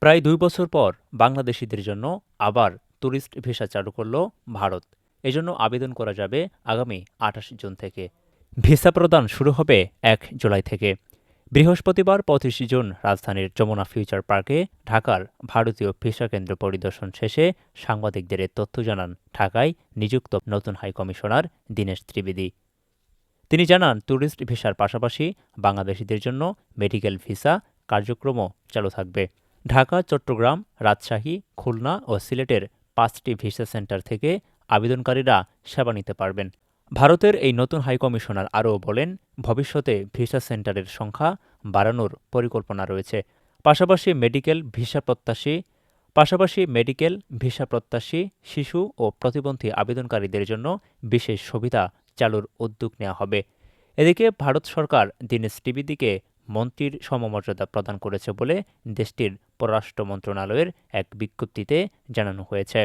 প্রায় ২ বছর পর বাংলাদেশিদের জন্য আবার ট্যুরিস্ট ভিসা চালু করল ভারত। এজন্য আবেদন করা যাবে আগামী ২৮ জুন থেকে। ভিসা প্রদান শুরু হবে ১ জুলাই থেকে। বৃহস্পতিবার ২৫ জুন রাজধানীর যমুনা ফিউচার পার্কে ঢাকার ভারতীয় ভিসা কেন্দ্র পরিদর্শন শেষে সাংবাদিকদের এ তথ্য জানান ঢাকায় নিযুক্ত নতুন হাইকমিশনার দীনেশ ত্রিবেদী। তিনি জানান, ট্যুরিস্ট ভিসার পাশাপাশি বাংলাদেশিদের জন্য মেডিকেল ভিসা কার্যক্রমও চালু থাকবে। ঢাকা, চট্টগ্রাম, রাজশাহী, খুলনা ও সিলেটের ৫টি ভিসা সেন্টার থেকে আবেদনকারীরা সেবা নিতে পারবেন। ভারতের এই নতুন হাইকমিশনার আরও বলেন, ভবিষ্যতে ভিসা সেন্টারের সংখ্যা বাড়ানোর পরিকল্পনা রয়েছে। পাশাপাশি মেডিকেল ভিসা প্রত্যাশী শিশু ও প্রতিবন্ধী আবেদনকারীদের জন্য বিশেষ সুবিধা চালুর উদ্যোগ নেওয়া হবে। এদিকে ভারত সরকার দীনেশ ত্রিবেদীকে মন্ত্রীর সমমর্যাদা প্রদান করেছে বলে দেশটির পররাষ্ট্র মন্ত্রণালয়ের এক বিজ্ঞপ্তিতে জানানো হয়েছে।